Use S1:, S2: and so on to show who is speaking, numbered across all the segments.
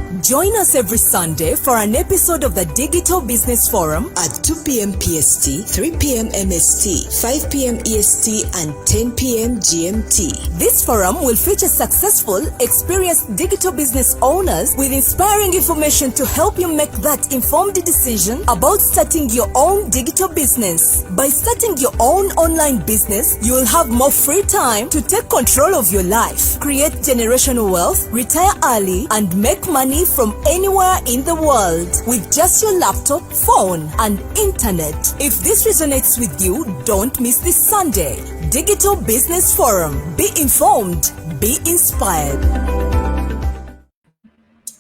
S1: Join us every Sunday for an episode of the Digital Business Forum at 2 p.m. PST, 3 p.m. MST, 5 p.m. EST, and 10 p.m. GMT. This forum will feature successful, experienced digital business owners with inspiring information to help you make that informed decision about starting your own digital business. By starting your own online business, you will have more free time to take control of your life, create generational wealth, retire early, and make money from anywhere in the world with just your laptop, phone, and internet. If this resonates with you, don't miss this Sunday. Digital Business Forum. Be informed, be inspired.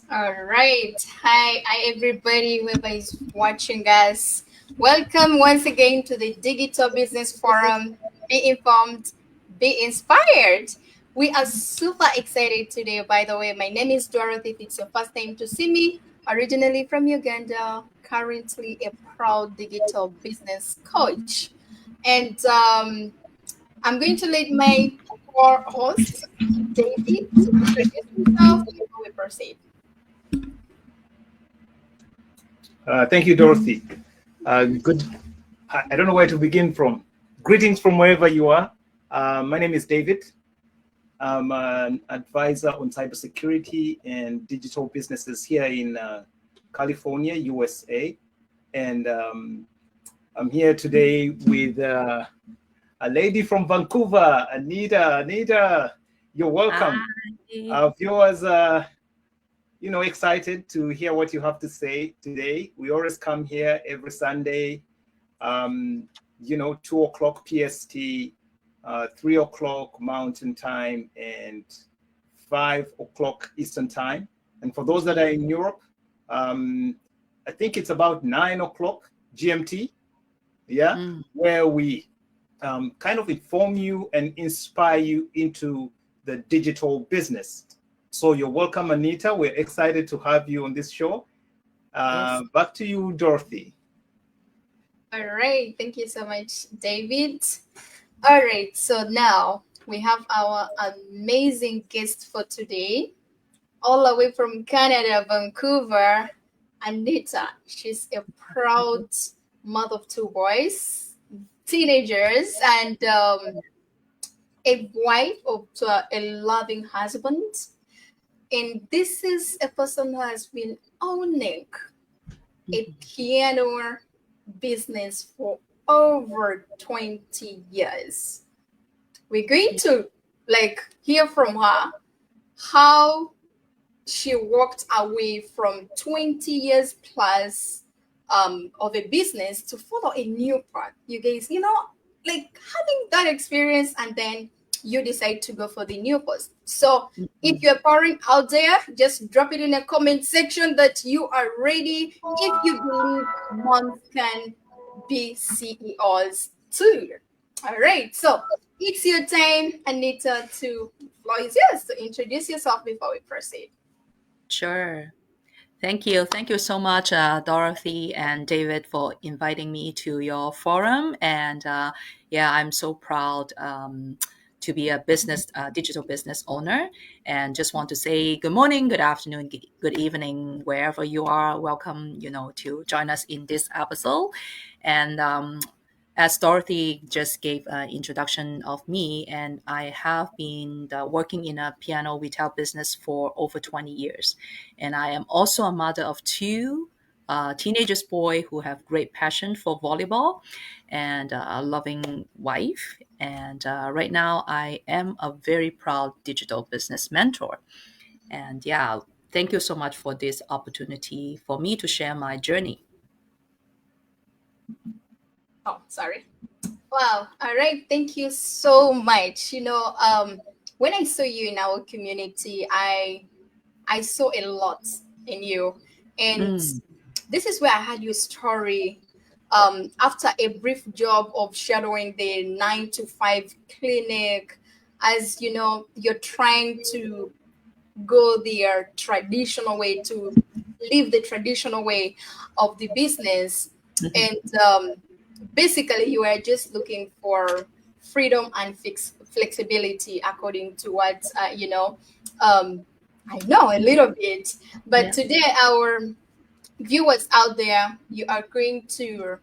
S2: All right. Hi everybody, whoever is watching us. Welcome once again to the Digital Business Forum. Be informed, be inspired. We are super excited today. By the way, my name is Dorothy. If it's your first time to see me, originally from Uganda, currently a proud digital business coach. And I'm going to let my co-host, David, to introduce himself before we proceed.
S3: Thank you, Dorothy. Good. I don't know where to begin from. Greetings from wherever you are. My name is David. I'm an advisor on cybersecurity and digital businesses here in California, USA. And I'm here today with a lady from Vancouver, Anita. Anita, you're welcome. Our viewers are, excited to hear what you have to say today. We always come here every Sunday, 2 o'clock PST, 3 o'clock Mountain Time, and 5 o'clock Eastern Time. And for those that are in Europe, I think it's about 9 o'clock GMT, where we kind of inform you and inspire you into the digital business. So you're welcome, Anita. We're excited to have you on this show. Yes. Back to you, Dorothy.
S2: All right. Thank you so much, David. All right, so now we have our amazing guest for today, all the way from Canada, Vancouver, Anita. She's a proud mother of 2 boys, teenagers, and a wife to a loving husband. And this is a person who has been owning a piano business for over 20 years. We're going to hear from her how she walked away from 20 years plus of a business to follow a new path. You guys, having that experience and then you decide to go for the new post. So if you're pouring out there, just drop it in the comment section that you are ready. If you believe moms can be CEOs too. All right, so it's your time, Anita, to floor is yours to introduce yourself before we proceed.
S4: Sure. Thank you. Thank you so much, Dorothy and David, for inviting me to your forum. And I'm so proud to be a digital business owner. And just want to say good morning, good afternoon, good evening, wherever you are. Welcome, to join us in this episode. And as Dorothy just gave an introduction of me, and I have been working in a piano retail business for over 20 years. And I am also a mother of 2 teenagers boy who have great passion for volleyball and a loving wife. And right now I am a very proud digital business mentor. And thank you so much for this opportunity for me to share my journey.
S2: Oh, sorry. Wow. All right. Thank you so much. When I saw you in our community, I saw a lot in you. And this is where I had your story. After a brief job of shadowing the 9 to 5 clinic, as you know, you're trying to go the traditional way, to live the traditional way of the business. And basically you are just looking for freedom and flexibility according to what I know a little bit, but
S4: Yeah.
S2: today our viewers out there, you are going to,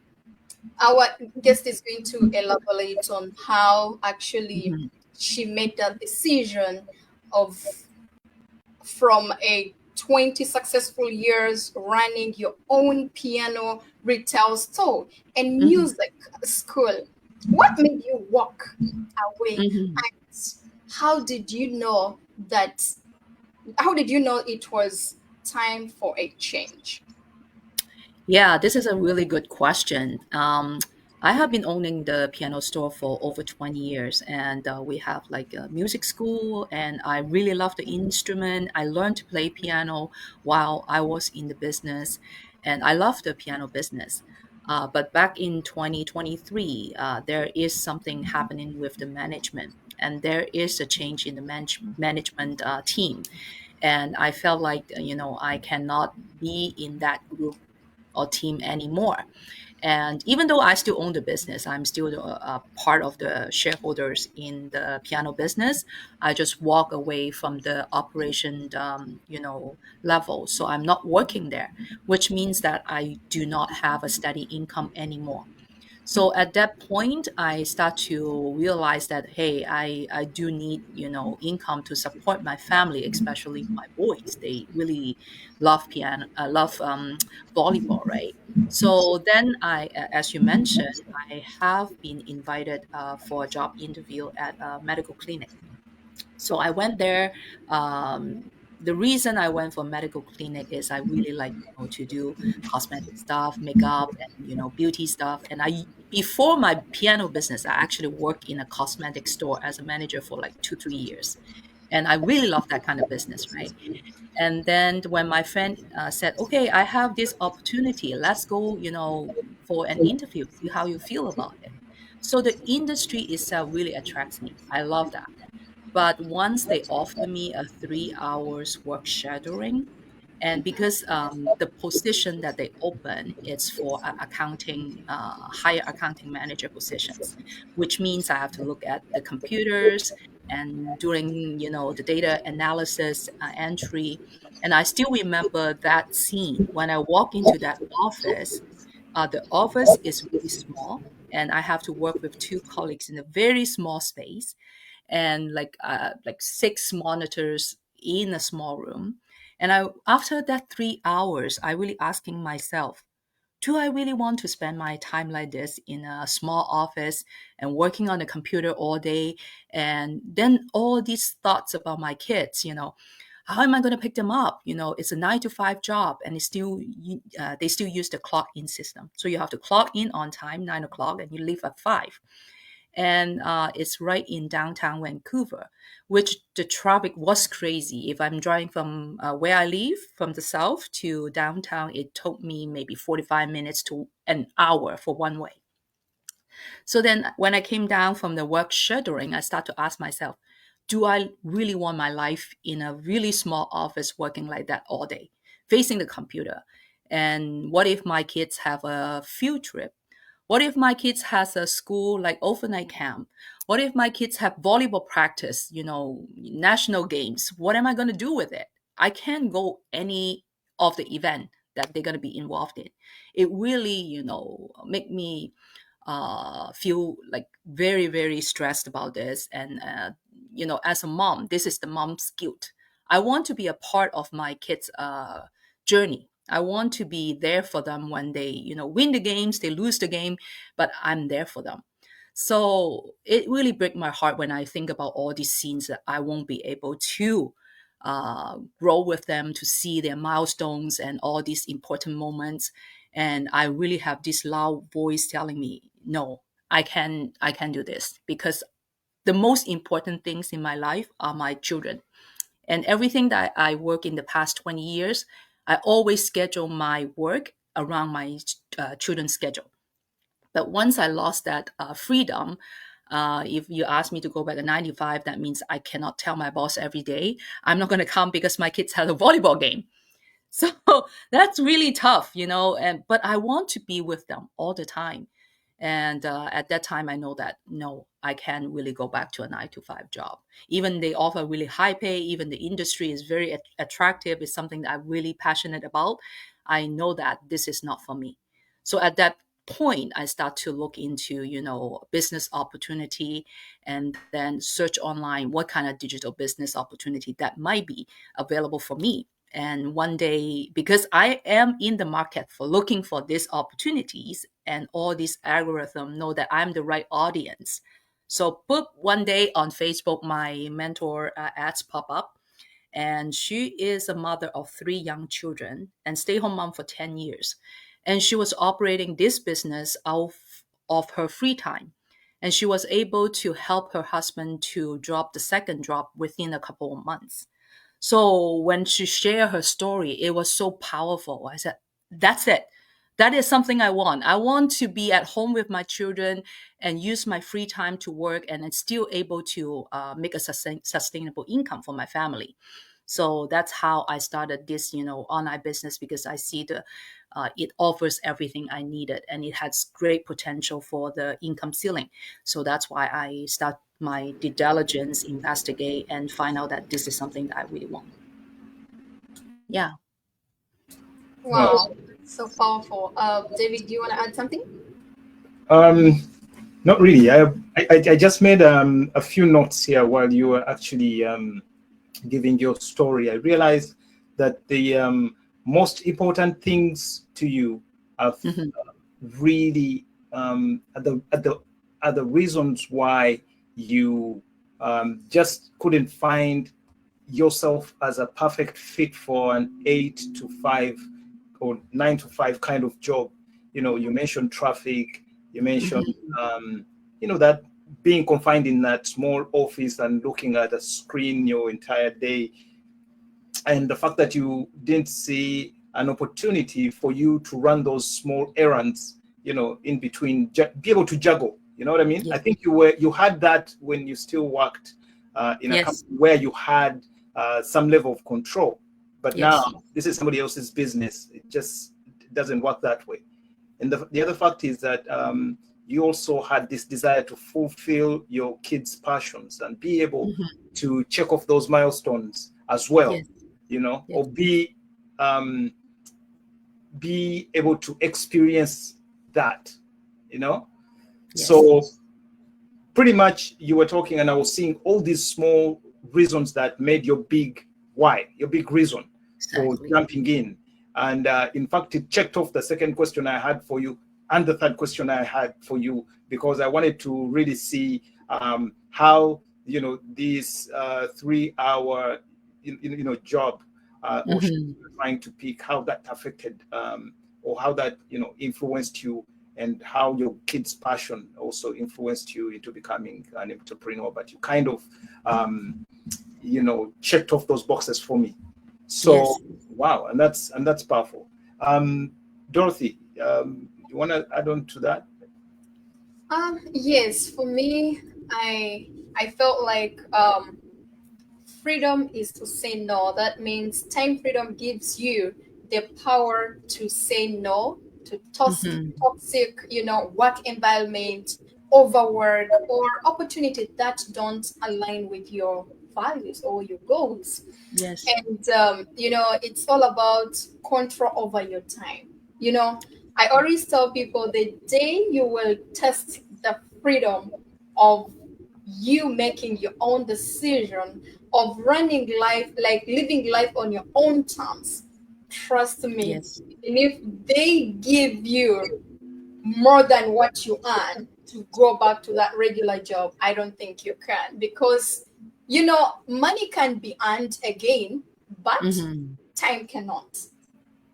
S2: our guest is going to elaborate on how actually
S4: Mhm.
S2: she made that decision of from a 20 successful years running your own piano retail store and
S4: Mhm.
S2: music school. What made you walk away?
S4: Mhm.
S2: And how did you know that? How did you know it was time for a change?
S4: Yeah, this is a really good question. I have been owning the piano store for over 20 years, and we have like a music school, and I really love the instrument. I learned to play piano while I was in the business, and I love the piano business. But back in 2023, there is something happening with the management, and there is a change in the management team. And I felt like, I cannot be in that group or team anymore. And even though I still own the business, I'm still part of the shareholders in the piano business. I just walk away from the operation, level. So I'm not working there, which means that I do not have a steady income anymore. So at that point, I start to realize that, hey, I do need, income to support my family, especially my boys. They really love piano, love volleyball, right? So then as you mentioned, I have been invited for a job interview at a medical clinic. So I went there. The reason I went for medical clinic is I really like, to do cosmetic stuff, makeup, and beauty stuff. And I before my piano business, I actually worked in a cosmetic store as a manager for like 2 3 years, and I really love that kind of business, right? And then when my friend said, "Okay, I have this opportunity. Let's go, for an interview. See how you feel about it." So the industry itself really attracts me. I love that. But once they offer me a 3 hours work shadowing, and because the position that they open is for accounting, higher accounting manager positions, which means I have to look at the computers and doing, the data analysis, entry. And I still remember that scene when I walk into that office. The office is really small, and I have to work with two colleagues in a very small space, and like six monitors in a small room. And I after that 3 hours, I really asking myself, do I really want to spend my time like this in a small office and working on the computer all day? And then all these thoughts about my kids, how am I going to pick them up? It's a 9 to 5 job, and they still use the clock in system. So you have to clock in on time, 9 o'clock, and you leave at 5. And it's right in downtown Vancouver, which the traffic was crazy. If I'm driving from where I live, from the south to downtown, it took me maybe 45 minutes to an hour for one way. So then when I came down from the work shadowing, I start to ask myself, do I really want my life in a really small office working like that all day, facing the computer? And what if my kids have a field trip? What if my kids has a school like overnight camp? What if my kids have volleyball practice, national games? What am I going to do with it? I can't go any of the event that they're going to be involved in. It really, make me feel like very, very stressed about this. And, as a mom, this is the mom's guilt. I want to be a part of my kids' journey. I want to be there for them when they, win the games, they lose the game, but I'm there for them. So it really breaks my heart when I think about all these scenes that I won't be able to grow with them, to see their milestones and all these important moments. And I really have this loud voice telling me, no, I can do this, because the most important things in my life are my children. And everything that I work in the past 20 years, I always schedule my work around my children's schedule. But once I lost that freedom, if you ask me to go back to 95, that means I cannot tell my boss every day, I'm not going to come because my kids have a volleyball game. So that's really tough, and but I want to be with them all the time. And at that time, I know that no, I can't really go back to a 9 to 5 job. Even they offer really high pay, even the industry is very attractive, it's something that I'm really passionate about. I know that this is not for me. So at that point, I start to look into, business opportunity, and then search online what kind of digital business opportunity that might be available for me. And one day, because I am in the market for looking for these opportunities, and all these algorithms know that I'm the right audience. So, book one day on Facebook, my mentor ads pop up, and she is a mother of 3 young children and stay-home mom for 10 years. And she was operating this business out of her free time. And she was able to help her husband to drop the second drop within a couple of months. So when she shared her story, it was so powerful. I said, that's it. That is something I want. I want to be at home with my children and use my free time to work, and then still able to make a sustainable income for my family. So that's how I started this, online business, because I see it offers everything I needed, and it has great potential for the income ceiling. So that's why I start my due diligence, investigate, and find out that this is something that I really want. Yeah.
S2: Wow, so powerful. David, do you want to add something?
S3: Not really. I just made a few notes here while you were actually giving your story. I realized that the most important things to you are really are the reasons why you just couldn't find yourself as a perfect fit for an 8 to 5 or 9 to 5 kind of job. You mentioned traffic, you mentioned that being confined in that small office and looking at a screen your entire day, and the fact that you didn't see an opportunity for you to run those small errands, in between, be able to juggle. You know what I mean?
S4: Yeah.
S3: I think you had that when you still worked in a company where you had some level of control. But now this is somebody else's business. It just doesn't work that way. And the other fact is that you also had this desire to fulfill your kids' passions and be able to check off those milestones as well, or be able to experience that, So pretty much you were talking, and I was seeing all these small reasons that made your big why, your big reason for jumping in. And in fact, it checked off the second question I had for you and the third question I had for you, because I wanted to really see how, this 3-hour, job or trying to pick, how that affected or how that, influenced you, and how your kids' passion also influenced you into becoming an entrepreneur. But you kind of, checked off those boxes for me. So, wow, and that's powerful. Dorothy, you want to add on to that?
S2: Yes, for me, I felt like freedom is to say no. That means time freedom gives you the power to say no to toxic, work environment, overwork, or opportunity that don't align with your values or your goals.
S4: Yes.
S2: And it's all about control over your time. I always tell people, the day you will test the freedom of you making your own decision, of running life, like living life on your own terms, trust me, and if they give you more than what you earn to go back to that regular job, I don't think you can, because money can be earned again, but time cannot.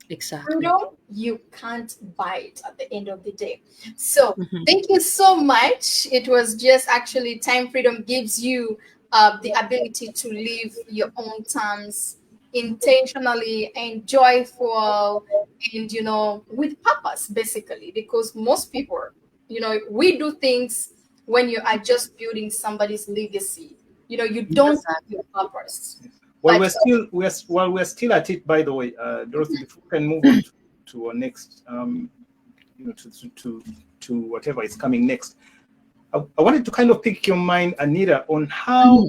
S4: Exactly.
S2: You can't buy it at the end of the day. So thank you so much. It was just actually time freedom gives you the ability to live your own terms, intentionally and joyful, and with purpose, basically, because most people, we do things when you are just building somebody's legacy. You don't have your purpose.
S3: Well, we're still at it, by the way, Dorothy. Before we can move on to our next, to to whatever is coming next. I wanted to kind of pick your mind, Anita, on how,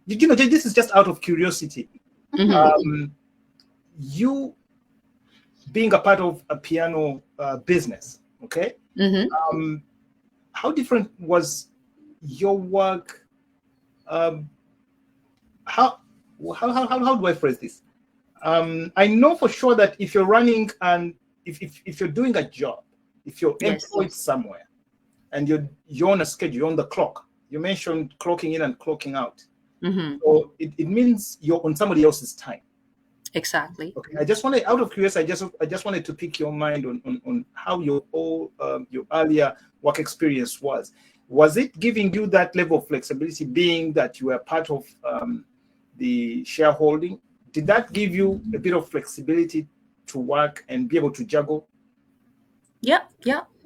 S3: this is just out of curiosity. You being a part of a piano business, okay? How different was your work? How do I phrase this? I know for sure that if you're running and if you're doing a job, if you're employed somewhere, and you're on a schedule, you're on the clock. You mentioned clocking in and clocking out. So it means you're on somebody else's time.
S4: Exactly.
S3: Okay. I just wanted, out of curiosity, I just wanted to pick your mind on how your earlier work experience was. Was it giving you that level of flexibility, being that you were part of the shareholding? Did that give you a bit of flexibility to work and be able to juggle?
S4: Yeah,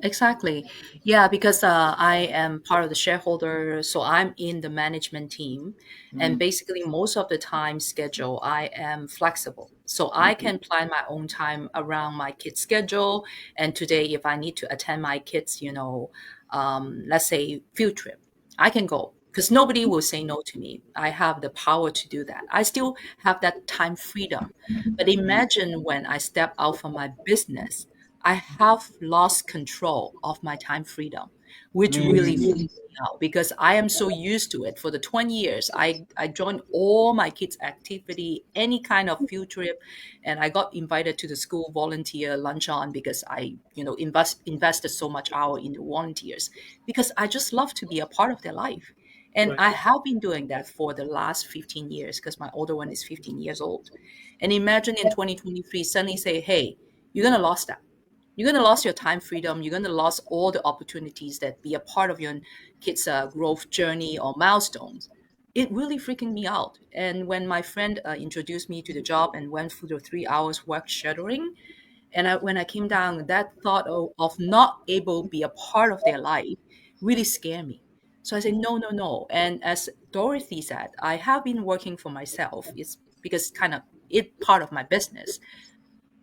S4: exactly. Yeah, because I am part of the shareholder, so I'm in the management team, and basically most of the time schedule I am flexible, so I can plan my own time around my kids' schedule. And today, if I need to attend my kids, let's say field trip, I can go because nobody will say no to me. I have the power to do that. I still have that time freedom. But imagine when I step out from my business, I have lost control of my time freedom, which really freaks me out because I am so used to it. For the 20 years, I joined all my kids' activity, any kind of field trip, and I got invited to the school volunteer luncheon because I, invested so much hour in the volunteers because I just love to be a part of their life. And
S3: Right.
S4: I have been doing that for the last 15 years because my older one is 15 years old. And imagine in 2023, suddenly say, hey, you're going to lose that. You're going to lose your time freedom. You're going to lose all the opportunities that be a part of your kids' growth journey or milestones. It really freaking me out. And when my friend introduced me to the job and went through the 3 hours work shadowing, and when I came down, that thought of not able to be a part of their life really scared me. So I said, no, no, no. And as Dorothy said, I have been working for myself. It's because kind of it part of my business.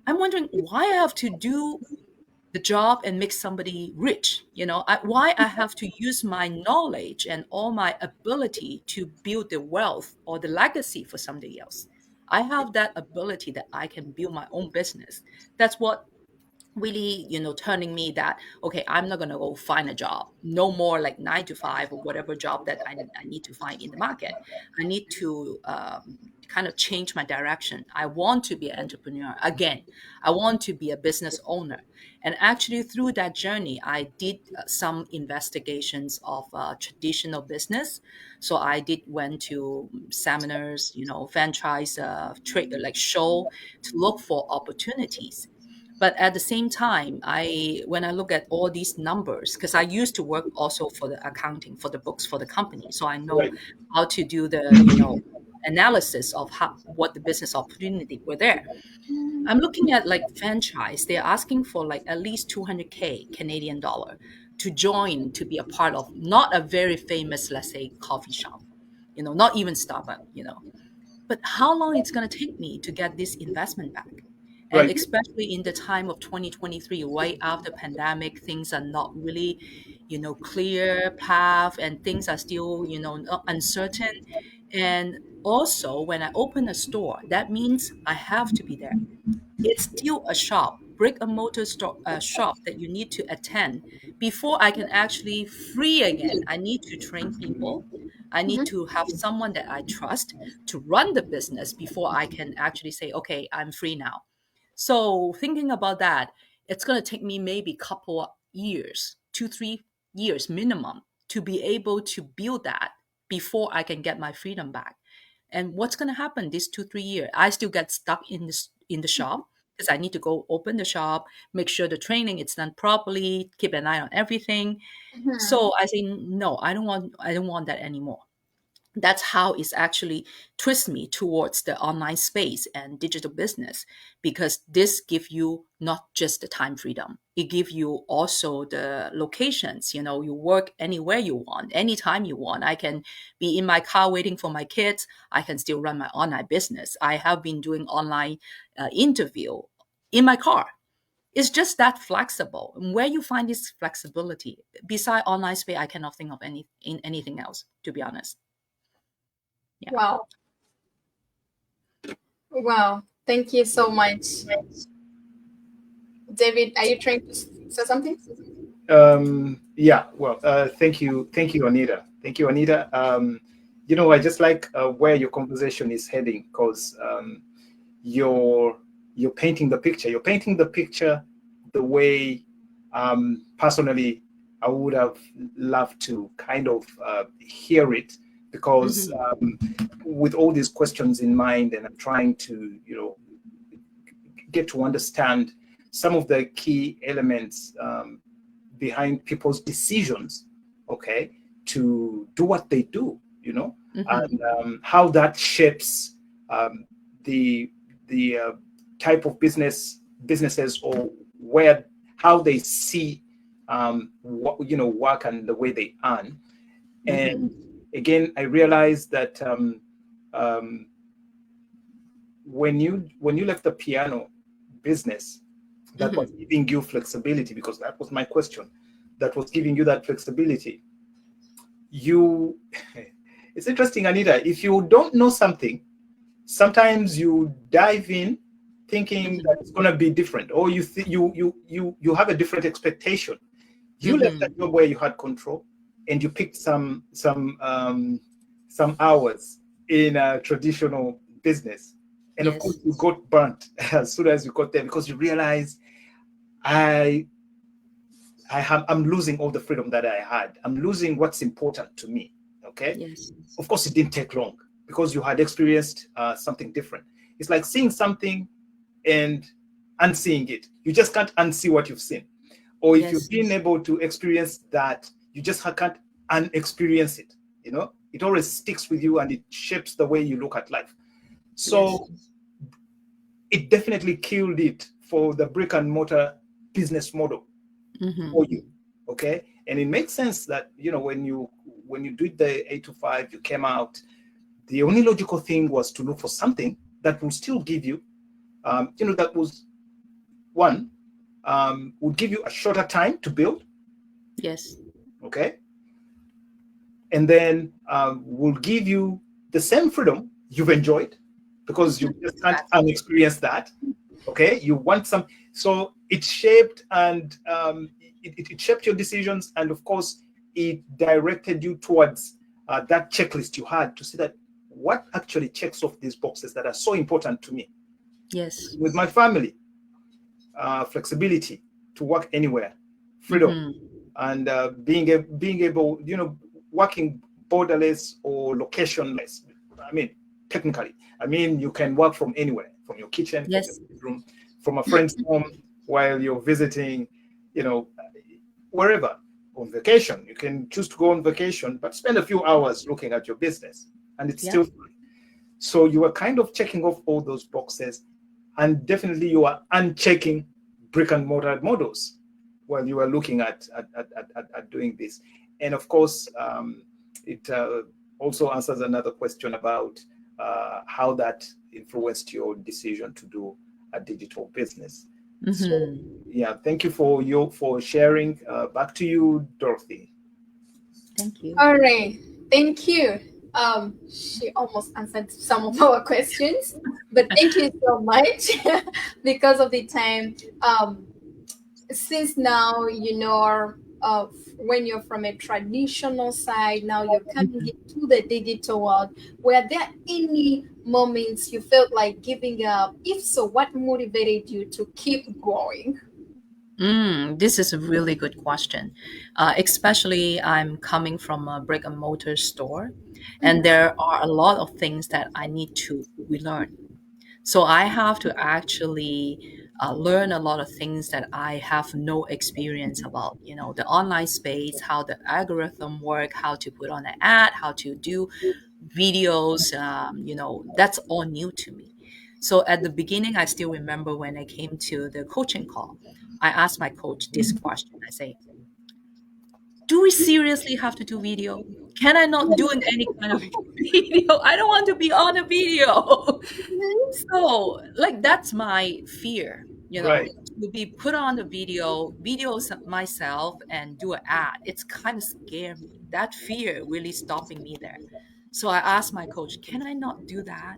S4: I'm wondering why I have to do the job and make somebody rich. Why I have to use my knowledge and all my ability to build the wealth or the legacy for somebody else. I have that ability that I can build my own business. That's what really turning me that okay, I'm not going to go find a job, no more like 9 to 5 or whatever job that I need to find in the market. I need to kind of change my direction. I want to be an entrepreneur again. I want to be a business owner. And actually through that journey I did some investigations of traditional business. So I did went to seminars, franchise trade like show to look for opportunities. But at the same time, when I look at all these numbers, because I used to work also for the accounting, for the books for the company, so I know
S3: Right.
S4: how to do the analysis of what the business opportunity were there. I'm looking at like franchise. They're asking for like at least 200K Canadian dollar to join to be a part of not a very famous, let's say, coffee shop, not even Starbucks. But how long it's going to take me to get this investment back? And
S3: Right.
S4: especially in the time of 2023, right after pandemic, things are not really, clear path and things are still, uncertain. And also when I open a store, that means I have to be there. It's still a shop, brick and mortar store, shop that you need to attend before I can actually free again. I need to train people. I need to have someone that I trust to run the business before I can actually say, okay, I'm free now. So thinking about that, it's going to take me maybe a couple of years, 2, 3 years minimum to be able to build that before I can get my freedom back. And what's going to happen this 2, 3 years? I still get stuck in the shop because I need to go open the shop, make sure the training is done properly, keep an eye on everything. So I say no, I don't want that anymore. That's how it's actually twist me towards the online space and digital business, because this give you not just the time freedom, it give you also the locations. You work anywhere you want, anytime you want. I can be in my car waiting for my kids, I can still run my online business. I have been doing online interview in my car. it's just that flexible. Where you find this flexibility, beside online space, I cannot think of anything else, to be honest. Yeah.
S2: Wow. Wow. Thank you so much. David, are you trying to say something?
S3: Yeah, well, thank you, Anita. Thank you, Anita. I just like where your conversation is heading, because you're painting the picture. You're painting the picture the way, personally, I would have loved to kind of hear it, because with all these questions in mind, and I'm trying to, get to understand some of the key elements behind people's decisions, okay, to do what they do, and how that shapes the type of businesses, or how they see work and the way they earn. And again, I realized that when you left the piano business, that was giving you flexibility, because that was my question, that was giving you that flexibility. It's interesting, Anita, if you don't know something, sometimes you dive in thinking that it's going to be different, or you have a different expectation. You left that job where you had control, and you picked some hours in a traditional business, and of course you got burnt as soon as you got there, because you realize I'm losing all the freedom that I had. I'm losing what's important to me. Okay.
S4: Yes.
S3: Of course, it didn't take long, because you had experienced something different. It's like seeing something and unseeing it. You just can't unsee what you've seen. Or if you've been able to experience that, you just can't unexperience it. It always sticks with you, and it shapes the way you look at life. So it definitely killed it for the brick and mortar business model for you. Okay. And it makes sense that, when you did the 8 to 5, you came out, the only logical thing was to look for something that will still give you, that was one, would give you a shorter time to build.
S4: Yes.
S3: Okay. And then will give you the same freedom you've enjoyed, because you just can't unexperience that. Okay. You want some, so it shaped and it shaped your decisions, and of course it directed you towards that checklist you had to see that what actually checks off these boxes that are so important to me.
S4: Yes.
S3: With my family, flexibility to work anywhere, freedom, and being able, working borderless or locationless. I mean, technically, you can work from anywhere, from your kitchen, from your bedroom, from a friend's home, while you're visiting, wherever, on vacation. You can choose to go on vacation, but spend a few hours looking at your business, and it's still fine. So you are kind of checking off all those boxes, and definitely you are unchecking brick and mortar models while you are looking at doing this. And of course, it also answers another question about how that influenced your decision to do a digital business. So, thank you for sharing. Back to you, Dorothy.
S4: Thank you.
S2: All right, thank you. She almost answered some of our questions, but thank you so much. Because of the time, since now when you're from a traditional side, now you're coming into the digital world, were there any moments you felt like giving up? If so, what motivated you to keep going?
S4: This is a really good question. Especially, I'm coming from a brick and mortar store, and there are a lot of things that I need to relearn. So I have to actually learn a lot of things that I have no experience about. The online space, how the algorithm work, how to put on an ad, how to do videos. That's all new to me. So at the beginning, I still remember when I came to the coaching call, I asked my coach this question. I say, do we seriously have to do video? Can I not do any kind of video? I don't want to be on a video. So, that's my fear. you know,
S3: Right.
S4: to be put on the videos myself and do an ad. It's kind of scare me. That fear really stopping me there. So I asked my coach, can I not do that?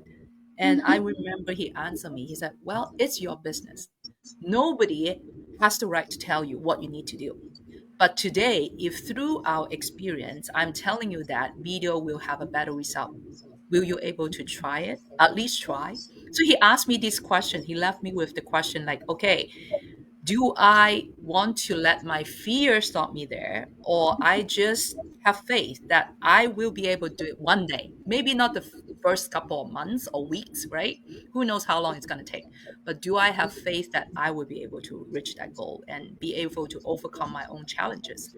S4: And I remember he answered me. He said, well, it's your business. Nobody has the right to tell you what you need to do. But today, if through our experience, I'm telling you that video will have a better result, will you able to try it? At least try. So he asked me this question. He left me with the question like, okay, do I want to let my fear stop me there, or I just have faith that I will be able to do it one day? Maybe not the first couple of months or weeks, right? Who knows how long it's going to take? But do I have faith that I will be able to reach that goal and be able to overcome my own challenges?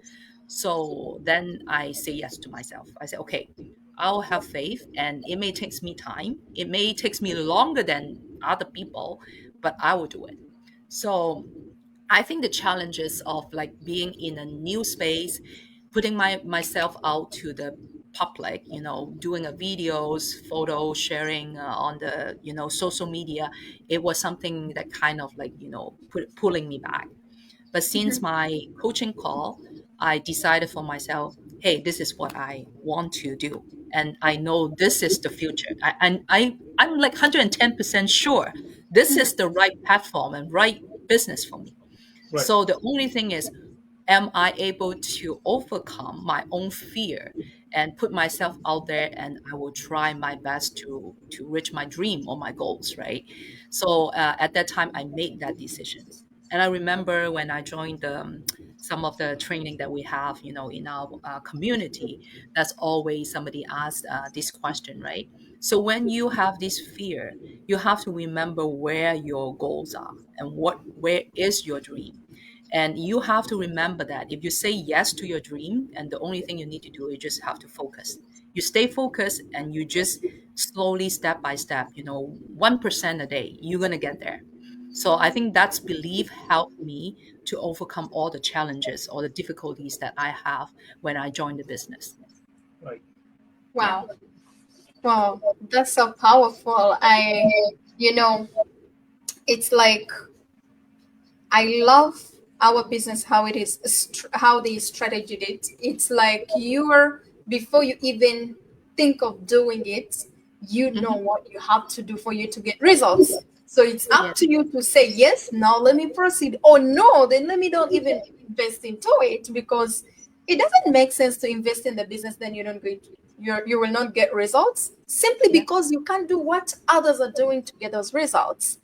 S4: So then I say yes to myself. I say, okay, I'll have faith, and it may take me time. It may take me longer than other people, but I will do it. So I think the challenges of like being in a new space, putting myself out to the public, you know, doing a videos, photo sharing on the, you know, social media, it was something that kind of like, you know, pulling me back. But since my coaching call, I decided for myself, hey, this is what I want to do. And I know this is the future. I'm like 110% sure this is the right platform and right business for me.
S3: Right.
S4: So the only thing is, am I able to overcome my own fear and put myself out there, and I will try my best to reach my dream or my goals, right? So at that time, I made that decision. And I remember when I joined some of the training that we have, you know, in our community, that's always somebody asks this question, right? So when you have this fear, you have to remember where your goals are and where is your dream. And you have to remember that if you say yes to your dream, and the only thing you need to do, you just have to focus. You stay focused and you just slowly, step by step, you know, 1% a day, you're going to get there. So I think that's belief helped me to overcome all the challenges or the difficulties that I have when I joined the business.
S3: Right.
S4: Yeah.
S2: Wow. Wow. That's so powerful. You know, it's like I love our business how it is how they strategied it. It's like you're before you even think of doing it, you know
S4: Mhm.
S2: what you have to do for you to get results. So it's
S4: Yeah.
S2: up to you to say yes, now let me proceed, or no, then let me don't even invest into it, because it doesn't make sense to invest in the business then you don't get you will not get results simply
S4: Yeah.
S2: because you can't do what others are doing to get those results.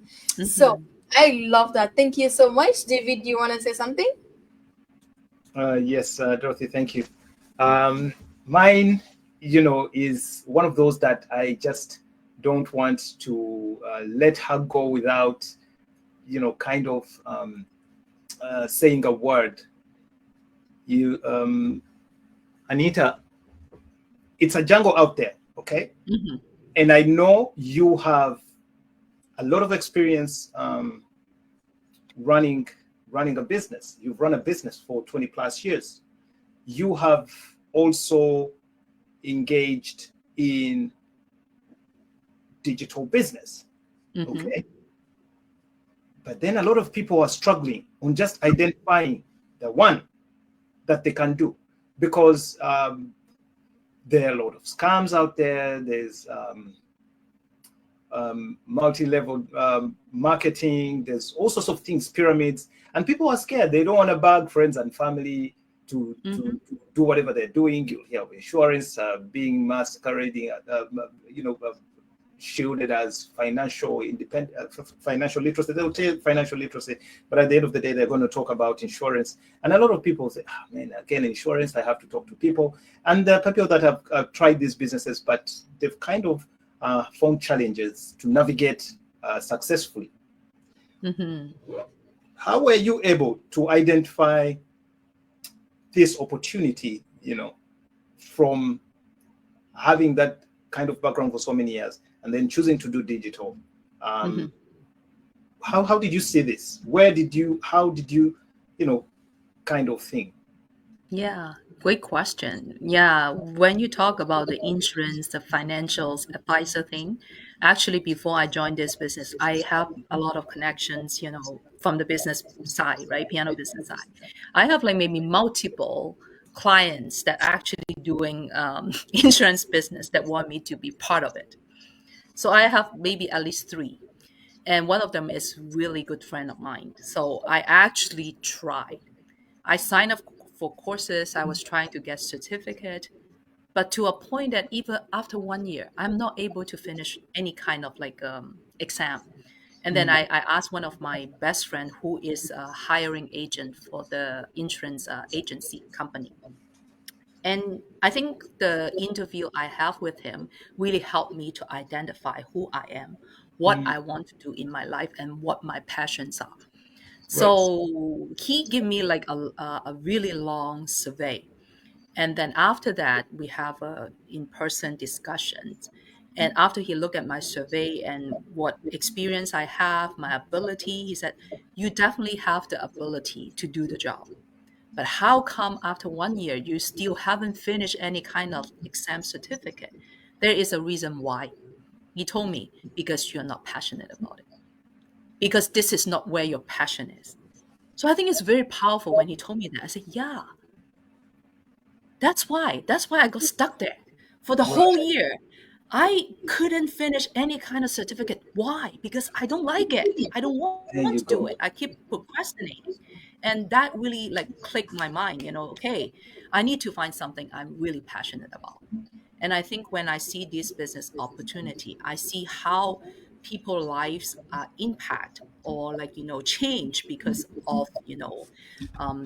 S2: So
S4: Mhm.
S2: I love that. Thank you so much. David, do you want to say something?
S3: Yes, Dorothy, thank you. Mine, is one of those that I just don't want to let her go without, kind of saying a word. Anita, it's a jungle out there, okay?
S4: Mhm.
S3: And I know you have a lot of experience running a business. You've run a business for 20 plus years. You have also engaged in digital business.
S4: Mhm.
S3: Okay. But then a lot of people are struggling on just identifying the one that they can do, because there are a lot of scams out there. There's multi-level marketing. There's all sorts of things, pyramids, and people are scared. They don't want to bug friends and family to
S4: Mhm.
S3: do whatever they're doing. You hear of insurance being masquerading, shielded as financial independent, financial literacy. They'll tell you financial literacy, but at the end of the day, they're going to talk about insurance. And a lot of people say, "Oh, man, again, insurance. I have to talk to people." And there are people that have tried these businesses, but they've kind of found challenges to navigate successfully.
S4: Mhm.
S3: How were you able to identify this opportunity? From having that kind of background for so many years, and then choosing to do digital. Um,
S4: Mhm.
S3: how did you see this? Where did you? How did you? Kind of thing.
S4: Yeah, great question. Yeah, when you talk about the insurance, the financials advisor thing, Actually, before I joined this business, I have a lot of connections, from the business side, right? Piano business side. I have like maybe multiple clients that are actually doing insurance business that want me to be part of it. So I have maybe at least three. And one of them is really good friend of mine. So I actually tried. I signed up for courses. I was trying to get certificate, but to a point that even after 1 year, I'm not able to finish any kind of like exam. And then I asked one of my best friend who is a hiring agent for the insurance agency company. And I think the interview I have with him really helped me to identify who I am, what I want to do in my life, and what my passions are.
S3: Right.
S4: So he gave me like a really long survey. And then after that, we have a in-person discussions. And after he looked at my survey and what experience I have, my ability, he said, you definitely have the ability to do the job. But how come after 1 year, you still haven't finished any kind of exam certificate? There is a reason why. He told me, because you're not passionate about it. Because this is not where your passion is. So I think it's very powerful when he told me that. I said, yeah, that's why. That's why I got stuck there for the whole year. I couldn't finish any kind of certificate. Why? Because I don't like it. I don't
S3: There
S4: want
S3: you
S4: to do
S3: go.
S4: it. I keep procrastinating. And that really like clicked my mind, okay, I need to find something I'm really passionate about. And I think when I see this business opportunity, I see how people lives are impact or like, change because of,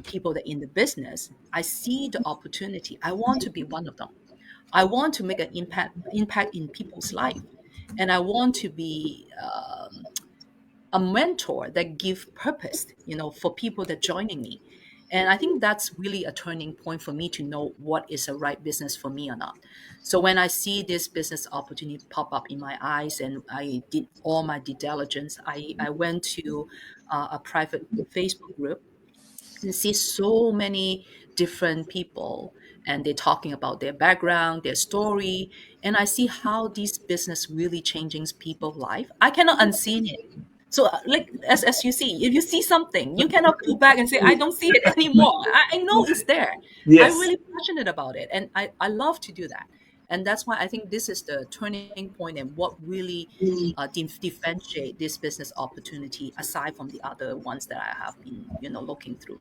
S4: people that in the business. I see the opportunity. I want to be one of them. I want to make an impact in people's life. And I want to be a mentor that give purpose, for people that joining me. And I think that's really a turning point for me to know what is a right business for me or not. So when I see this business opportunity pop up in my eyes and I did all my due diligence, I went to a private Facebook group and see so many different people and they're talking about their background, their story, and I see how this business really changing people's life. I cannot unseen it. So like as you see, if you see something, you cannot go back and say, I don't see it anymore. I know it's there. I'm
S3: Yes.
S4: really passionate about it and I love to do that. And that's why I think this is the turning point and what really differentiate this business opportunity aside from the other ones that I have been, looking through.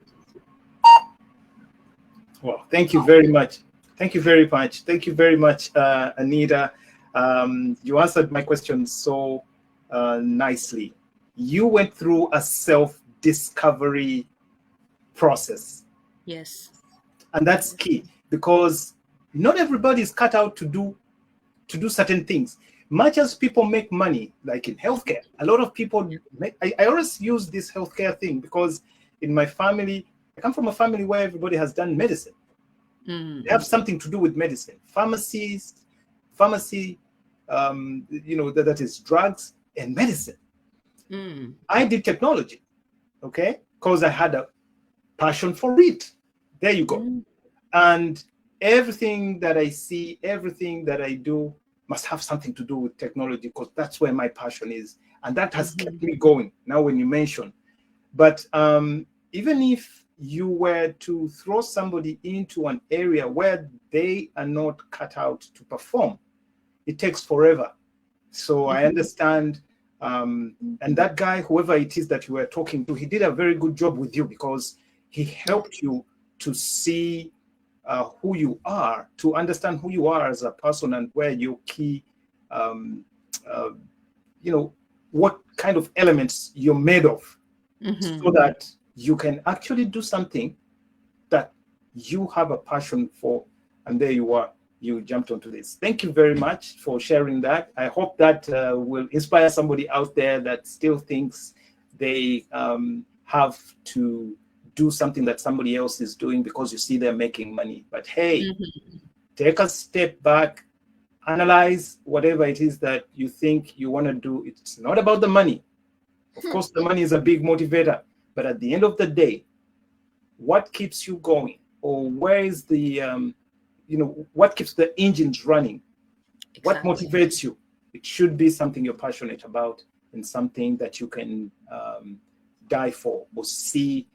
S3: Well, thank you very much. Thank you very much. Thank you very much, Anita. You answered my question so nicely. You went through a self-discovery process.
S4: Yes.
S3: And that's key because not everybody is cut out to do certain things. Much as people make money, like in healthcare, a lot of people make, I always use this healthcare thing because in my family, I come from a family where everybody has done medicine. They have something to do with medicine. Pharmacy, that is drugs and medicine. I did technology, okay, because I had a passion for it. There you go. And everything that I see, everything that I do must have something to do with technology because that's where my passion is. And that has kept me going now when you mention. But even if you were to throw somebody into an area where they are not cut out to perform, it takes forever. So I understand. And that guy, whoever it is that you were talking to, he did a very good job with you because he helped you to see who you are, to understand who you are as a person and where your key, what kind of elements you're made of, so that you can actually do something that you have a passion for. And there you are. You jumped onto this. Thank you very much for sharing that. I hope that will inspire somebody out there that still thinks they have to do something that somebody else is doing because you see they're making money. But hey, take a step back, analyze whatever it is that you think you want to do. It's not about the money. Of course, the money is a big motivator. But at the end of the day, what keeps you going? Or where is the, what keeps the engines running?
S4: Exactly.
S3: What motivates you? It should be something you're passionate about and something that you can die for or see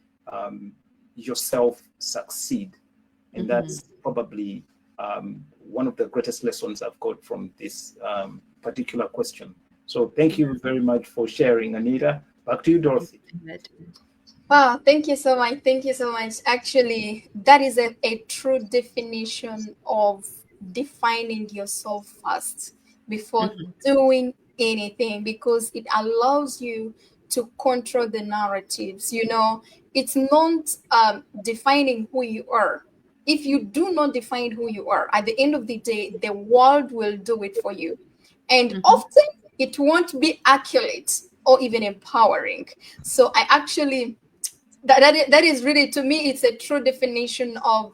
S3: yourself succeed. And that's probably one of the greatest lessons I've got from this particular question. So thank you very much for sharing, Anita. Back to you, Dorothy.
S2: Wow, thank you so much. Thank you so much. Actually, that is a true definition of defining yourself first before doing anything, because it allows you to control the narratives. You know, it's not defining who you are. If you do not define who you are, at the end of the day, the world will do it for you. And often it won't be accurate or even empowering. So I actually, that is really, to me, it's a true definition of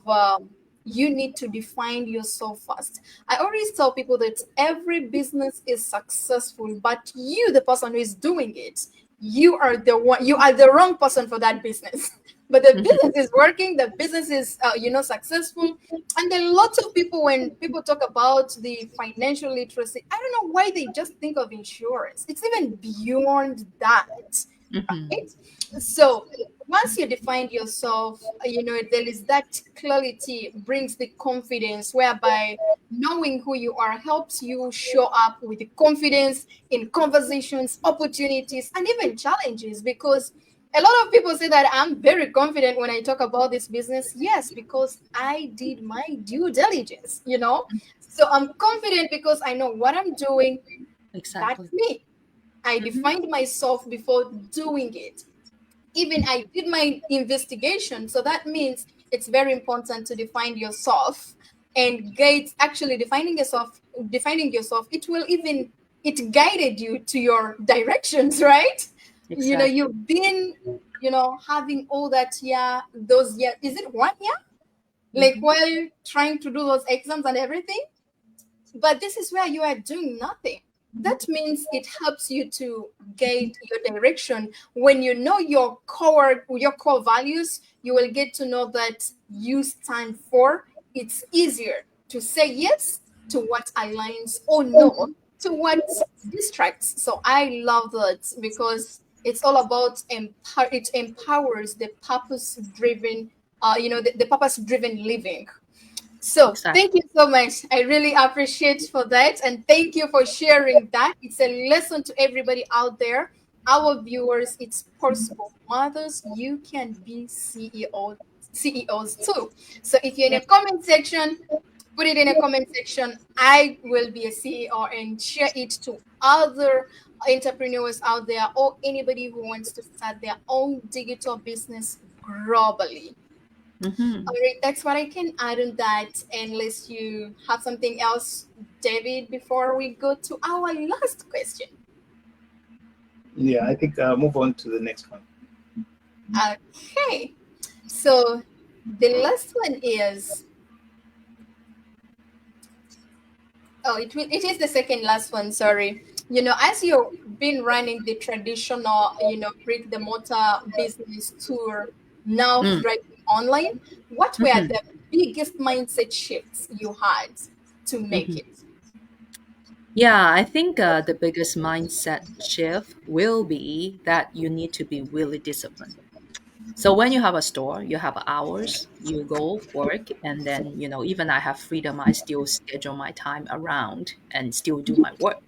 S2: you need to define yourself first. I always tell people that every business is successful, but you, the person who is doing it, you are the wrong person for that business. But the business is working, the business is successful. And a lot of people, when people talk about the financial literacy, I don't know why they just think of insurance. It's even beyond that. Right? So once you define yourself, there is that clarity, brings the confidence, whereby knowing who you are helps you show up with the confidence in conversations, opportunities, and even challenges. Because a lot of people say that I'm very confident when I talk about this business. Yes, because I did my due diligence, So I'm confident because I know what I'm doing.
S4: Exactly.
S2: That's me. I defined myself before doing it. Even I did my investigation. So that means it's very important to define yourself, and actually defining yourself, it guided you to your directions, right?
S4: Exactly.
S2: You've been, having all that is it 1 year? Like while trying to do those exams and everything, but this is where you are doing nothing. That means it helps you to guide your direction. When you know your core values, you will get to know that you stand for. It's easier to say yes to what aligns or no to what distracts. So I love that, because it's all about it empowers the purpose driven, the purpose driven living. So
S4: Exactly.
S2: thank you so much. I really appreciate for that. And thank you for sharing that. It's a lesson to everybody out there. Our viewers, it's possible. Mothers, you can be CEOs too. So if you're in
S4: Yeah.
S2: a comment section, put it in a comment section. I will be a CEO, and share it to other entrepreneurs out there, or anybody who wants to start their own digital business globally. All right, that's what I can add on that, unless you have something else, David, before we go to our last question.
S3: Yeah, I think move on to the next one.
S2: Okay, so the last one is, it is the second last one, sorry. As you've been running the traditional, brick the mortar business tour, now thriving online, what were the biggest mindset shifts you had to make it?
S4: Yeah, I think the biggest mindset shift will be that you need to be really disciplined. So when you have a store, you have hours, you go work, and then, even I have freedom, I still schedule my time around and still do my work.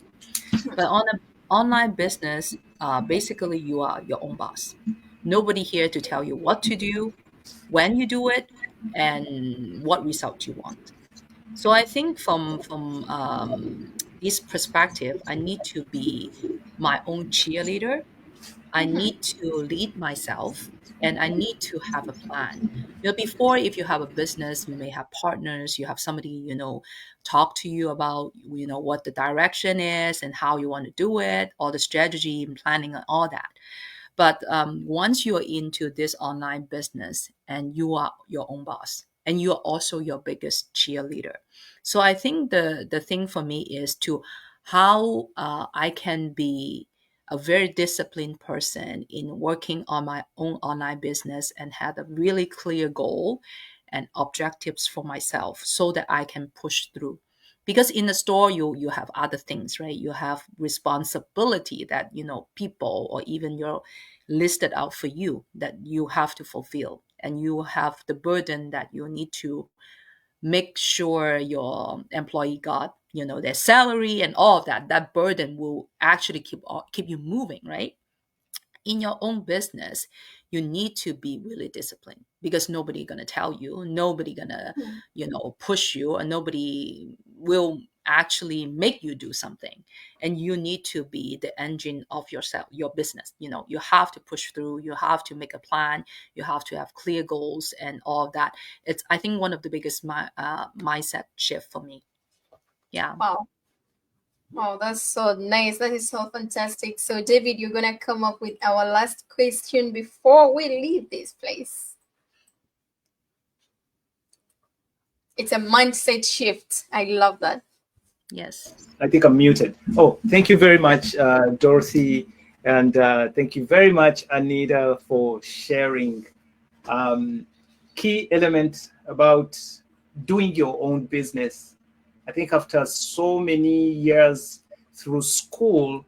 S4: But on an online business, basically you are your own boss. Nobody here to tell you what to do, when you do it, and what result you want. So I think from this perspective, I need to be my own cheerleader. I need to lead myself, and I need to have a plan. Before, if you have a business, you may have partners, you have somebody, talk to you about, what the direction is and how you want to do it, all the strategy and planning and all that. But once you are into this online business and you are your own boss and you are also your biggest cheerleader. So I think the thing for me is to how I can be a very disciplined person in working on my own online business and have a really clear goal and objectives for myself so that I can push through. because in the store you have other things, right? You have responsibility that, you know, people or even your listed out for you that you have to fulfill, and you have the burden that you need to make sure your employee got, you know, their salary and all of that. That burden will actually keep you moving, right? In your own business, you need to be really disciplined, because nobody gonna tell you, nobody gonna,
S2: Mm.
S4: you know, push you, and nobody will actually make you do something. And you need to be the engine of yourself, your business. You know, you have to push through, you have to make a plan, you have to have clear goals and all of that. It's, I think, one of the biggest mindset shift for me. Yeah.
S2: Wow. Oh, that's so nice. That is so fantastic. So, David, you're gonna come up with our last question before we leave this place. It's a mindset shift. I love that.
S4: Yes.
S3: I think I'm muted. Oh, thank you very much, Dorothy. And thank you very much, Anita, for sharing key elements about doing your own business. I think after so many years through school,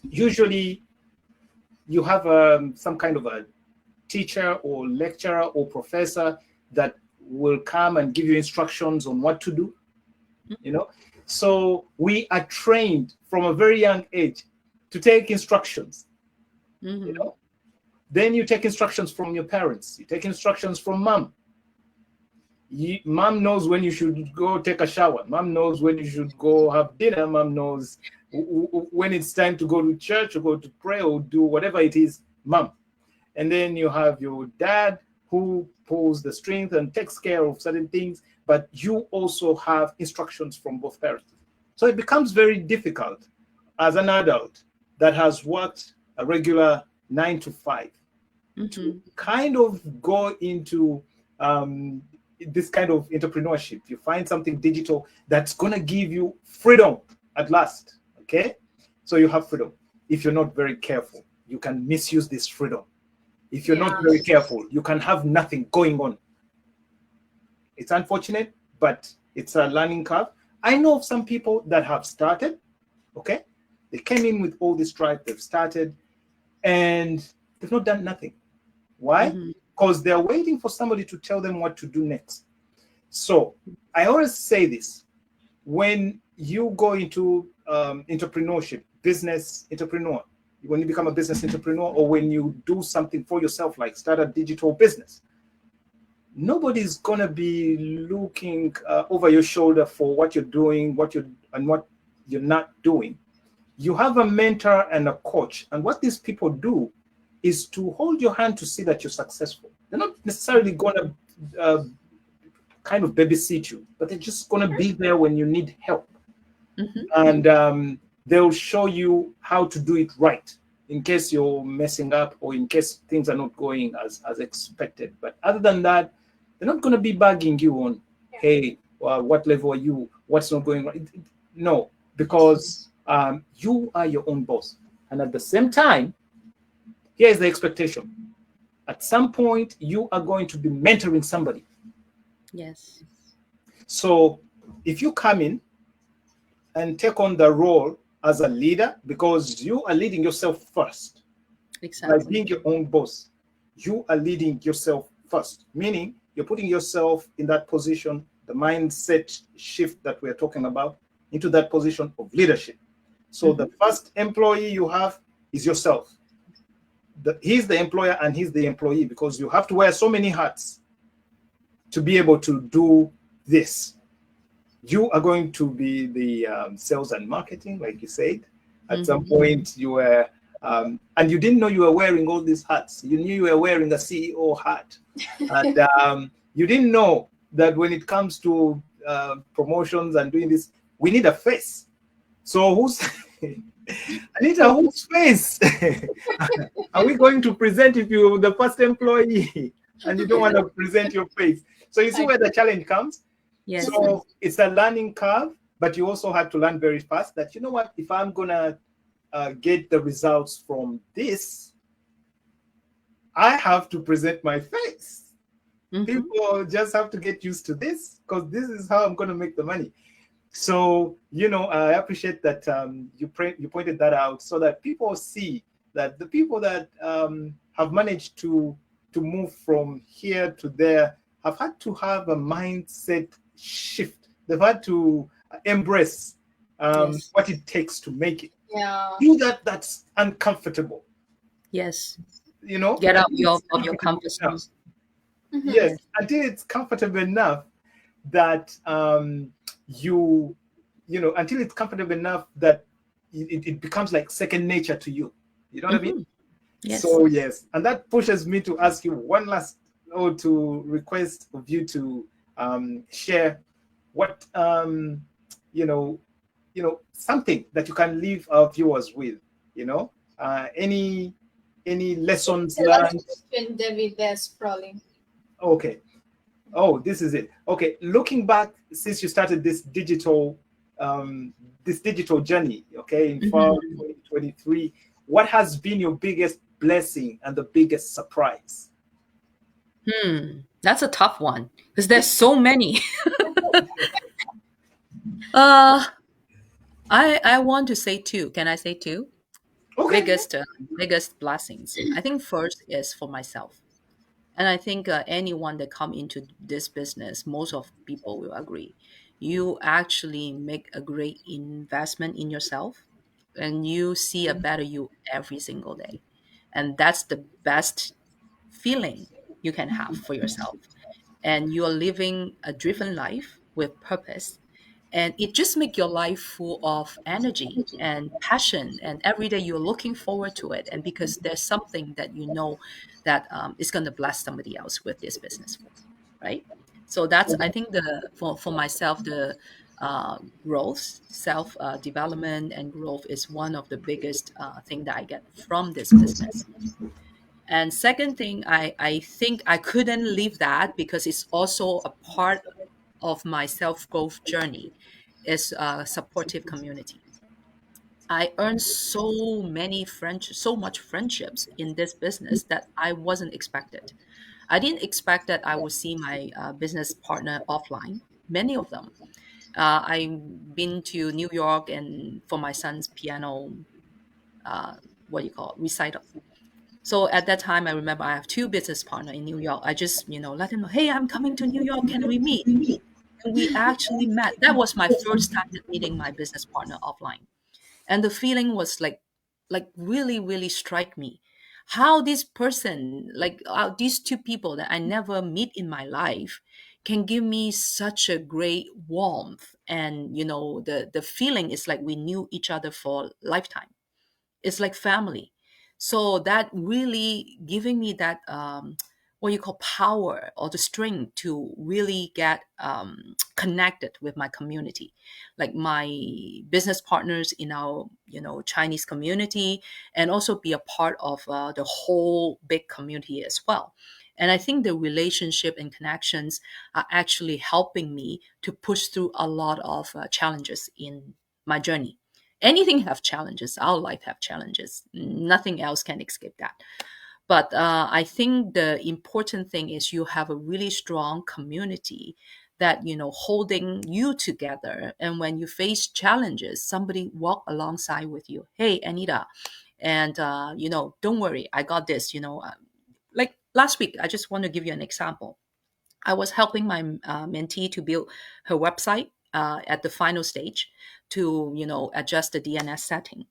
S3: usually you have some kind of a teacher or lecturer or professor that will come and give you instructions on what to do, you know. So we are trained from a very young age to take instructions, you know. Then you take instructions from your parents, you take instructions from mom. Mom knows when you should go take a shower, mom knows when you should go have dinner, mom knows when it's time to go to church or go to pray or do whatever it is, mom. And then you have your dad who pulls the strings and takes care of certain things, but you also have instructions from both parents. So it becomes very difficult as an adult that has worked a regular 9 to 5 to kind of go into this kind of entrepreneurship. You find something digital that's going to give you freedom at last, okay? So you have freedom. If you're not very careful, you can misuse this freedom. If you're not very careful, you can have nothing going on. It's unfortunate, but it's a learning curve. I know of some people that have started, okay? They came in with all this drive, they've started, and they've not done nothing. Why? Because they're waiting for somebody to tell them what to do next. So I always say this, when you go into entrepreneurship, business entrepreneur, when you become a business entrepreneur, or when you do something for yourself, like start a digital business, nobody's going to be looking over your shoulder for what you're doing, what you're not doing. You have a mentor and a coach, and what these people do is to hold your hand to see that you're successful. They're not necessarily going to kind of babysit you, but they're just going to be there when you need help. And they'll show you how to do it right in case you're messing up or in case things are not going as expected. But other than that, they're not going to be bugging you on, hey, what level are you? What's not going right? No, because you are your own boss. And at the same time, here's the expectation. At some point, you are going to be mentoring somebody.
S4: Yes.
S3: So if you come in and take on the role as a leader, because you are leading yourself first.
S4: Exactly.
S3: By being your own boss, you are leading yourself first, meaning you're putting yourself in that position, the mindset shift that we're talking about, into that position of leadership. So the first employee you have is yourself. He's the employer and he's the employee, because you have to wear so many hats to be able to do this. You are going to be the sales and marketing, like you said. At some point, you were, and you didn't know you were wearing all these hats. You knew you were wearing a CEO hat. And you didn't know that when it comes to promotions and doing this, we need a face. So who's, Anita, whose face are we going to present if you're the first employee and you don't want to present your face? So you see where the challenge comes?
S4: Yes.
S3: So it's a learning curve, but you also have to learn very fast that, you know what, if I'm going to get the results from this, I have to present my face.
S4: Mhm.
S3: People just have to get used to this because this is how I'm going to make the money. So, I appreciate that you pointed that out so that people see that the people that have managed to move from here to there have had to have a mindset shift. They've had to embrace
S4: Yes.
S3: what it takes to make it.
S2: Yeah.
S3: Do that. That's uncomfortable.
S4: Yes.
S3: Until
S4: Get out
S3: it's
S4: of your
S3: comfortable
S4: comfort
S3: enough.
S4: zone.
S2: Mhm.
S3: Yes,
S4: Yes.
S3: until it's comfortable enough that you until it's comfortable enough that it becomes like second nature to you. You know what I mean?
S4: Mhm. Yes.
S3: So yes, and that pushes me to ask you one last, or to request of you to share what you know something that you can leave our viewers with. Any lessons
S2: The last
S3: learned.
S2: question, David, there's probably.
S3: Okay. Oh, this is it. Okay, looking back since you started this digital journey, okay, in fall
S4: Mhm.
S3: 2023, what has been your biggest blessing and the biggest surprise?
S4: That's a tough one because there's so many. uh, I want to say two. Can I say two?
S3: Okay.
S4: Biggest blessings. I think first is for myself, and I think anyone that come into this business, most of people will agree. You actually make a great investment in yourself, and you see a better you every single day, and that's the best feeling you can have for yourself. And you are living a driven life with purpose, and it just make your life full of energy and passion, and every day you're looking forward to it, and because there's something that you know that is going to bless somebody else with this business for, right? So that's, I think, the for myself, the growth, self development and growth is one of the biggest thing that I get from this business. And second thing, I think I couldn't leave that because it's also a part of my self growth journey, is a supportive community. I earned so much friendships in this business that I wasn't expected. I didn't expect that I would see my business partner offline. Many of them. I've been to New York and for my son's piano, what do you call it, recital. So at that time, I remember I have two business partner in New York. I just, let them know, hey, I'm coming to New York. Can we meet? And we actually met. That was my first time meeting my business partner offline. And the feeling was like really, really strike me. How this person, like these two people that I never meet in my life, can give me such a great warmth. And, the feeling is like we knew each other for lifetime. It's like family. So that really giving me that what you call power or the strength to really get connected with my community, like my business partners in our Chinese community, and also be a part of the whole big community as well. And I think the relationship and connections are actually helping me to push through a lot of challenges in my journey. Anything have challenges, our life have challenges, nothing else can escape that. But I think the important thing is you have a really strong community that holding you together, and when you face challenges, somebody walk alongside with you. Hey, Anita, and don't worry, I got this. Like last week, I just want to give you an example. I was helping my mentee to build her website at the final stage to adjust the DNS setting,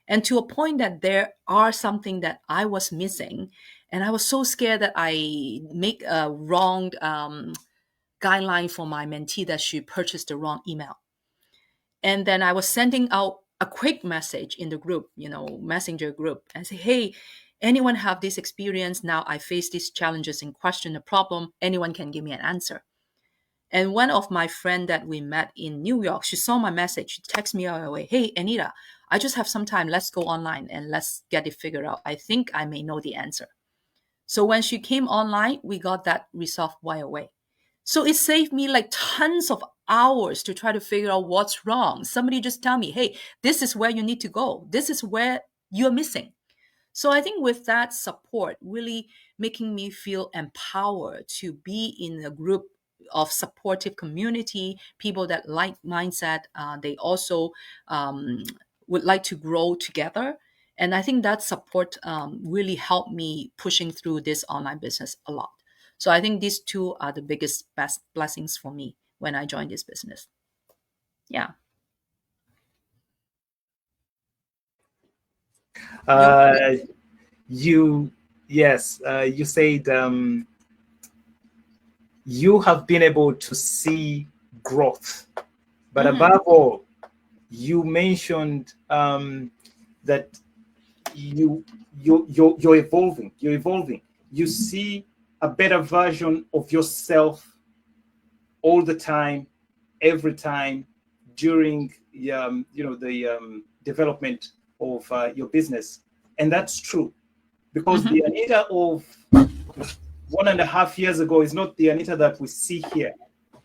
S4: and to a point that there are something that I was missing, and I was so scared that I make a wrong guideline for my mentee that she purchased the wrong email. And then I was sending out a quick message in the group, messenger group, and say, hey, anyone have this experience? Now I face these challenges and question the problem. Anyone can give me an answer. And one of my friend that we met in New York, she saw my message. She texted me right away. Hey, Anita, I just have some time. Let's go online and let's get it figured out. I think I may know the answer. So when she came online, we got that resolved right away. So it saved me like tons of hours to try to figure out what's wrong. Somebody just tell me, hey, this is where you need to go. This is where you're missing. So I think with that support, really making me feel empowered to be in a group of supportive community, people that like mindset, they also would like to grow together. And I think that support really helped me pushing through this online business a lot. So I think these two are the best blessings for me when I joined this business. Yeah.
S3: You said you have been able to see growth, but above all, you mentioned that you're evolving. You're evolving. You see a better version of yourself all the time, every time during the development of your business, and that's true, because the Anita of 1.5 years ago is not the Anita that we see here.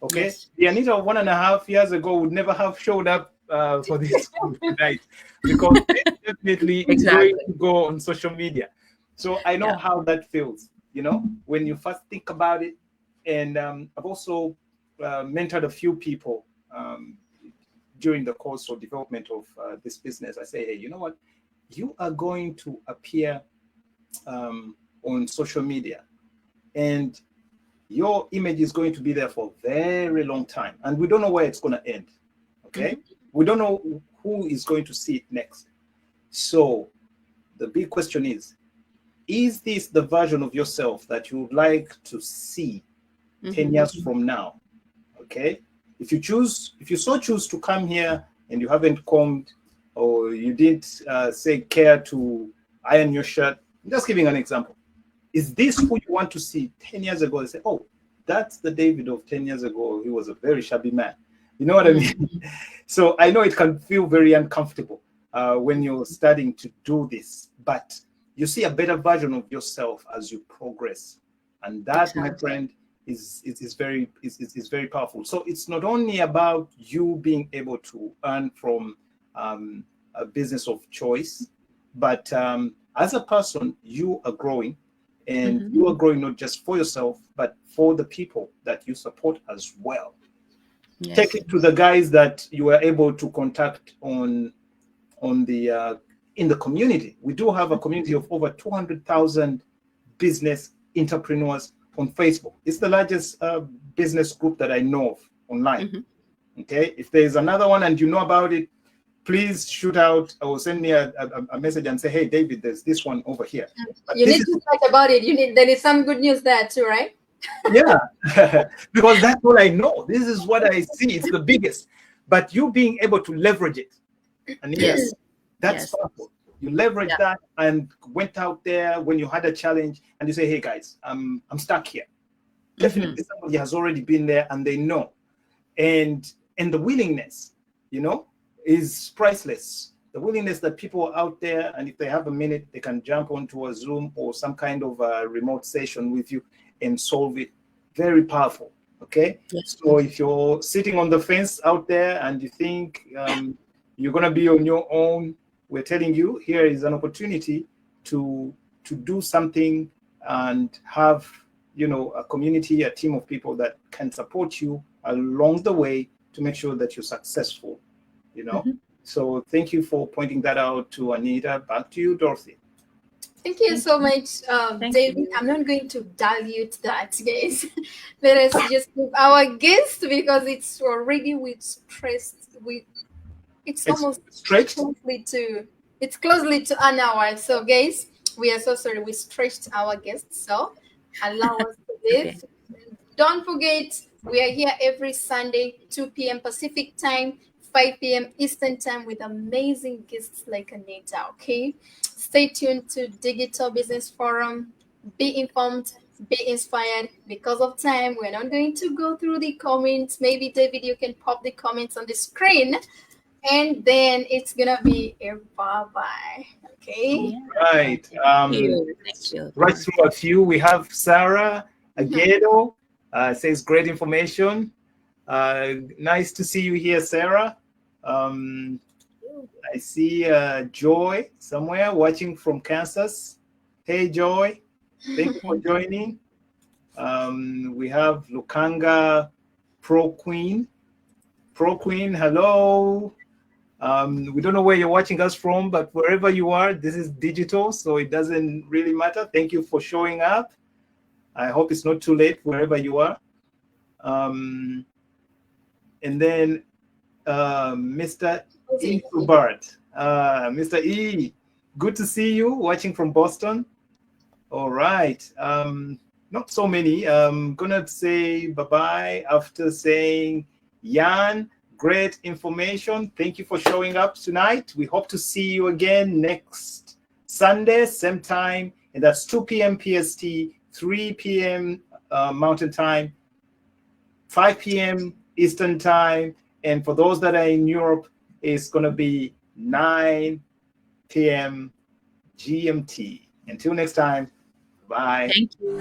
S3: Okay, yes. The Anita of 1.5 years ago would never have showed up for this tonight, because it's definitely going to go on social media. So I know how that feels, when you first think about it. And I've also mentored a few people during the course of development of this business. I say, hey, you know what? You are going to appear on social media, and your image is going to be there for a very long time. And we don't know where it's going to end. Okay? We don't know who is going to see it next. So the big question is this the version of yourself that you would like to see 10 years from now? Okay? If you so choose to come here and you haven't combed, or you didn't care to iron your shirt, I'm just giving an example. Is this who you want to see 10 years ago and say, oh, that's the David of 10 years ago. He was a very shabby man. You know what I mean? So I know it can feel very uncomfortable when you're starting to do this, but you see a better version of yourself as you progress. And that, my friend, is very powerful. So it's not only about you being able to earn from a business of choice, but as a person, you are growing, and you are growing not just for yourself, but for the people that you support as well. Yes. Take it to the guys that you were able to contact on the in the community. We do have a community of over 200,000 business entrepreneurs on Facebook. It's the largest business group that I know of online. Okay, if there's another one and you know about it, please shoot out or send me a message and say, hey, David, there's this one over here.
S2: You need to talk about it. There is some good news there too, right?
S3: Yeah, because that's all I know. This is what I see. It's the biggest. But you being able to leverage it, and yes, that's powerful. You leverage that and went out there when you had a challenge and you say, hey guys, I'm stuck here. Definitely somebody has already been there and they know. And the willingness, is priceless. The willingness that people out there, and if they have a minute, they can jump onto a Zoom or some kind of a remote session with you and solve it. Very powerful. Okay. Yes. So if you're sitting on the fence out there and you think you're going to be on your own, we're telling you here is an opportunity to do something and have, a community, a team of people that can support you along the way to make sure that you're successful, So thank you for pointing that out to Anita. Back to you, Dorothy.
S2: Thank you so much, David. I'm not going to dilute that, guys. Let us just give our guest, because it's already it's almost closely to an hour. So, guys, we are so sorry we stretched our guests. So, allow us to live. Don't forget, we are here every Sunday, 2 p.m. Pacific time, 5 p.m. Eastern time, with amazing guests like Anita. Okay, stay tuned to Digital Business Forum. Be informed, be inspired. Because of time, we're not going to go through the comments. Maybe, David, you can pop the comments on the screen, and then it's gonna be a bye-bye. Okay.
S3: Right.
S4: Thank you.
S3: Right through a few. We have Sarah Aguero. Says great information. Nice to see you here, Sarah. I I see Joy somewhere watching from Kansas. Hey, Joy. Thank you for joining. We have Lukanga Pro Queen. Pro Queen, hello. We don't know where you're watching us from, but wherever you are, this is digital, so it doesn't really matter. Thank you for showing up. I hope it's not too late wherever you are. And then Mr. E. Subart. Mr. E, good to see you watching from Boston. All right. Not so many. I'm gonna say bye-bye after saying Jan, great information. Thank you for showing up tonight. We hope to see you again next Sunday, same time, and that's 2 p.m. PST, 3 p.m. Mountain Time, 5 p.m. Eastern Time, and for those that are in Europe, it's gonna be 9 p.m. GMT. Until next time, bye.
S4: Thank you.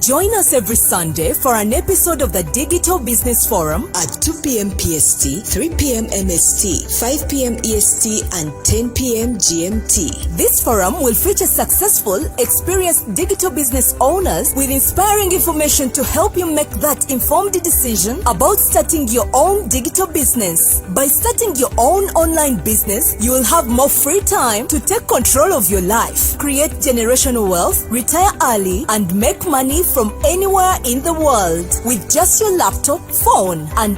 S1: Join us every Sunday for an episode of the Digital Business Forum at 2 p.m. PST, 3 p.m. MST, 5 p.m. EST, and 10 p.m. GMT. This forum will feature successful, experienced digital business owners with inspiring information to help you make that informed decision about starting your own digital business. By starting your own online business, you will have more free time to take control of your life, create generational wealth, retire early, and make money from anywhere in the world with just your laptop, phone, and